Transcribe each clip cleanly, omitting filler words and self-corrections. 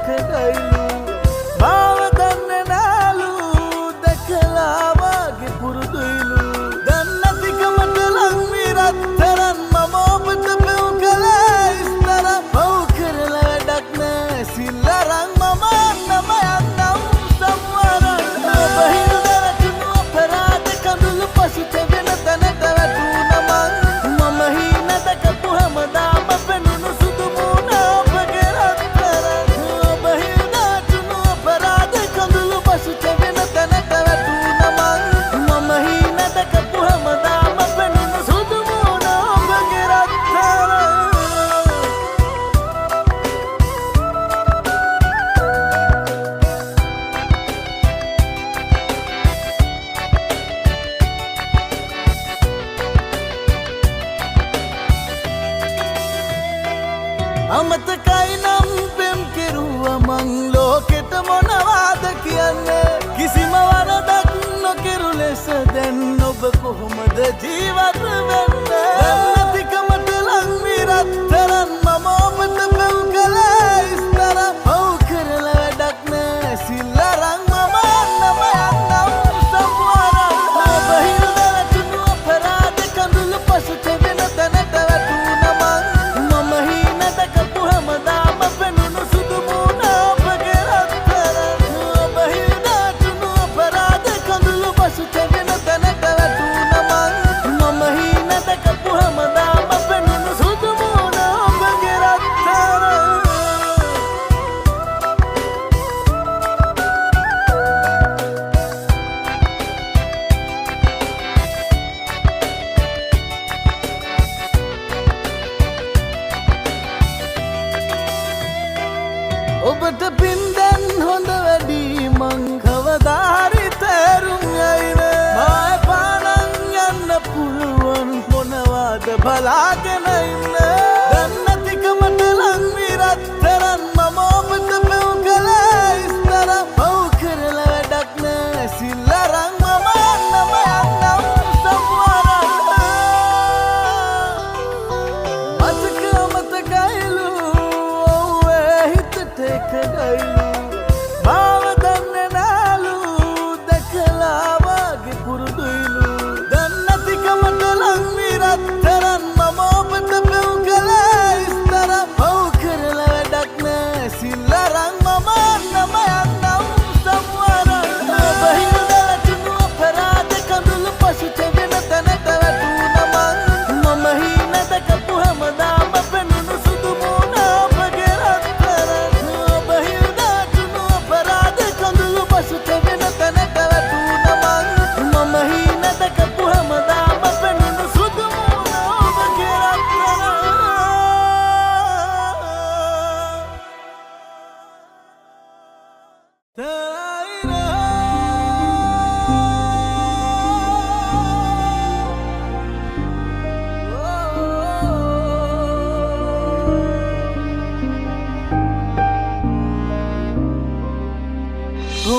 ගයිලු මාව දන්නේ නෑලු දැකලා වගේ පුරුදුයිලු දැන් නැතිකමට ලං විරත්තරන් මම ඔබට පෙව් කළේ ඉස්තර පව් කරලා වැඩක් නෑ සිල්ලරන් මම යන්නම යන්නම් සම්වරන් ඔබ හින්දා වැටුණු අපරාධ කඳුළු පසුත වෙන තැනට වැටුණා මම හීන දැකපු හැමදාම පෙනුණු සුදු මූණ ඔබගේ රත්තරන් ඔබ හින්දා වැටුණු අපරාධ කඳුළු පසුත වෙන තැනට වැටුණා මම හීන දැකපු හැමදාම පෙනුණු සුදු මූණ ඔබගේ රත්තරන් අමතකයි නම් පෙම් කෙරුවා මං ලෝකෙට මොනවාද කියන්නේ කිසිම වරදක් නොකෙරු ලෙස දැන් ඔබ කොහොමද ජීවත් වෙන්නේ නැතිකමට ලං විරත්තරන් මම ඔබට පෙව් කළේ ඉස්තර පව් කරලා වැඩක් නෑ සිල්ලරන් මම යන්නම යන්නම් සම්වරන් ඔබ හින්දා වැටුණු අපරාධ කඳුළු පසුත වෙන තැනට වැටුණා මම හීන දැකපු හැමදාම පෙනුණු සුදු මූණ ඔබගේ රත්තරන් ඔබ හින්දා වැටුණු අපරාධ කඳුළු පසුත වෙන තැනට වැටුණා මම හීන දැකපු හැමදාම පෙනුණු සුදු මූණ ඔබගේ රත්තරන් ඔබට පින්දැන් හොඳ වැඩි මං කවදාහරි තේරුම් යයිද මාය පානන් යන්න පුළුවන් මොනවාද බලාගෙන ඉන්න දැන් නැතිකමට ලං විරත්තරන් මම ඔබට පෙව් කළේ ඉස්තර පව් කරලා වැඩක් නෑ සිල්ලරන් මම යන්නම යන්නම් සම්වරන් මතකයිලු ඔව්වේ හිතට එක ගයිලු මාව දන්නේ නෑලු දැකලා වගේ පුරුදුයිලු දැන් නැතිකමට ලං විරත්තරන් මම ඔබට පෙව් කළේ ඉස්තර පව් කරලා වැඩක් නෑ සිල්ලරන් මම යන්නම යන්නම් සම්වරන් ඔබ හින්දා වැටුණු අපරාධ කඳුළු පසුත වෙන තැනට වැටුණා මම හීන දැකපු හැමදාම පෙනුණු සුදු මූණ ඔබගේ රත්තරන් ඔබ හින්දා වැටුණු අපරාධ කඳුළු පසුත වෙන තැනට වැටුණා මම හීන දැකපු හැමදාම පෙනුණු සුදු මූණ ඔබගේ රත්තරන්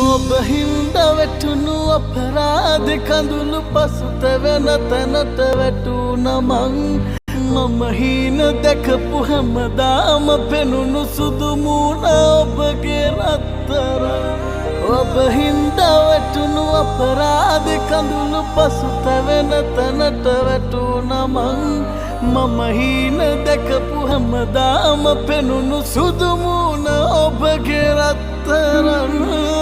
ඔබ හින්දා වැටුණු අපරාධ කඳුළු පසුත වෙන තැනට වැටුණා මම හීන දැකපු හැමදාම පෙනුණු සුදු මූණ ඔබගේ රත්තරන් ඔබ හින්දා වැටුණු අපරාධ කඳුළු පසුත වෙන තැනට වැටුණා මම හීන දැකපු හැමදාම පෙනුණු සුදු මූණ ඔබගේ රත්තරන්